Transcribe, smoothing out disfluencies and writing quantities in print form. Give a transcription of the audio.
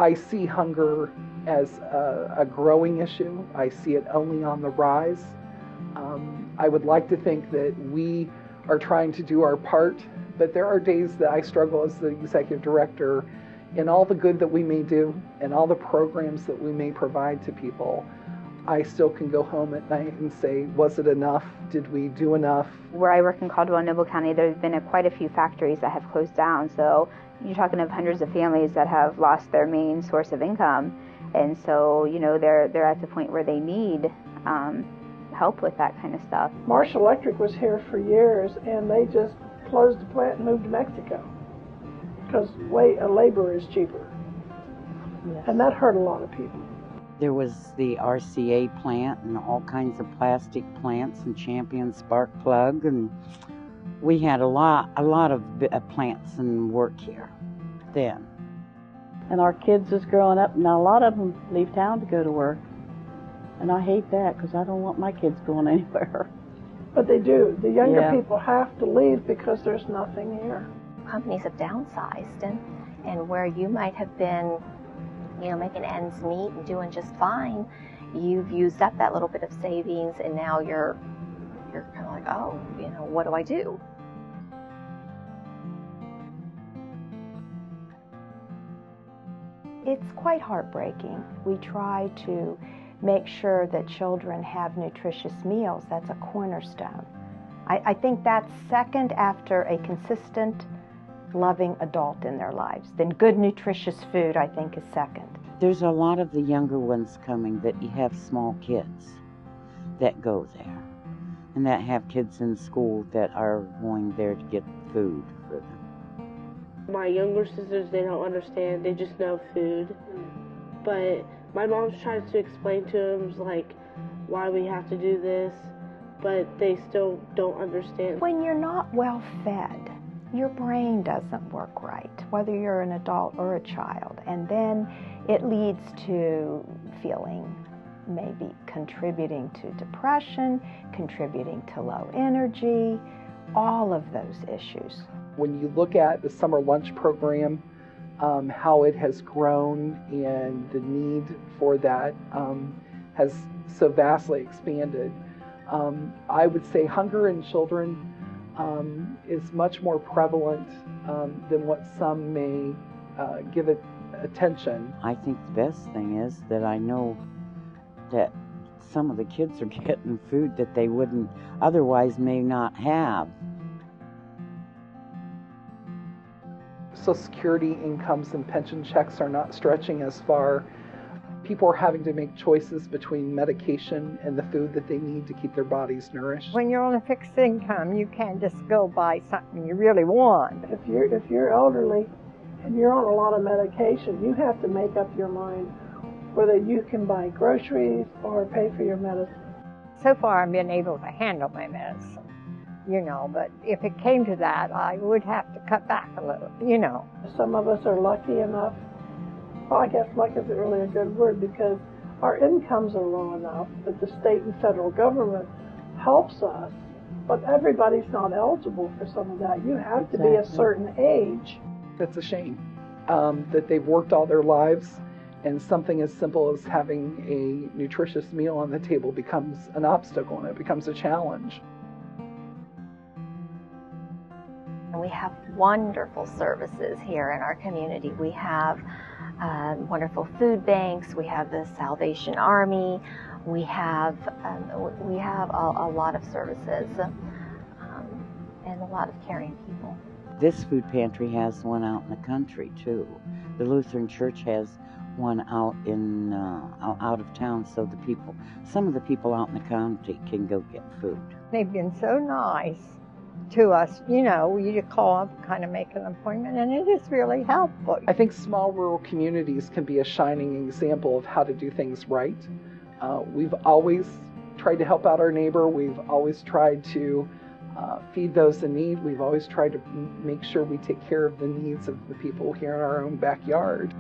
I see hunger as a growing issue. I see it only on the rise. I would like to think that we are trying to do our part, but there are days that I struggle as the executive director in all the good that we may do and all the programs that we may provide to people. I still can go home at night and say, was it enough? Did we do enough? Where I work in Caldwell and Noble County, there's been quite a few factories that have closed down. So you're talking of hundreds of families that have lost their main source of income. And so, they're at the point where they need help with that kind of stuff. Marsh Electric was here for years, and they just closed the plant and moved to Mexico because labor is cheaper. Yes. And that hurt a lot of people. There was the RCA plant and all kinds of plastic plants and Champion Spark Plug, and we had a lot of plants and work here then. And our kids is growing up. Now a lot of them leave town to go to work, and I hate that because I don't want my kids going anywhere. But they do. The younger people have to leave because there's nothing here. Companies have downsized, and where you might have been making ends meet and doing just fine, you've used up that little bit of savings, and now you're kind of like, oh, what do I do? It's quite heartbreaking. We try to make sure that children have nutritious meals. That's a cornerstone. I think that's second after a consistent, loving adult in their lives. Then good, nutritious food, I think, is second. There's a lot of the younger ones coming that have small kids that go there and that have kids in school that are going there to get food for them. My younger sisters, they don't understand. They just know food. But my mom tries to explain to them, like, why we have to do this, but they still don't understand. When you're not well fed, your brain doesn't work right, whether you're an adult or a child. And then it leads to feeling, maybe contributing to depression, contributing to low energy, all of those issues. When you look at the summer lunch program, how it has grown and the need for that has so vastly expanded, I would say hunger in children is much more prevalent than what some may give it attention. I think the best thing is that I know that some of the kids are getting food that they wouldn't otherwise may not have. Social Security incomes and pension checks are not stretching as far. People are having to make choices between medication and the food that they need to keep their bodies nourished. When you're on a fixed income, you can't just go buy something you really want. If you're elderly and you're on a lot of medication, you have to make up your mind whether you can buy groceries or pay for your medicine. So far I've been able to handle my medicine, but if it came to that, I would have to cut back a little, Some of us are lucky enough. Well, I guess luck isn't really a good word because our incomes are low enough that the state and federal government helps us, but everybody's not eligible for some of that. You have to be a certain age. It's a shame that they've worked all their lives and something as simple as having a nutritious meal on the table becomes an obstacle and it becomes a challenge. And we have wonderful services here in our community. We have wonderful food banks. We have the Salvation Army. We have a lot of services and a lot of caring people. This food pantry has one out in the country too. The Lutheran Church has one out in out of town, so some of the people out in the county can go get food. They've been so nice to us, you just call up, kind of make an appointment, and it is really helpful. I think small rural communities can be a shining example of how to do things right. We've always tried to help out our neighbor. We've always tried to feed those in need. We've always tried to make sure we take care of the needs of the people here in our own backyard.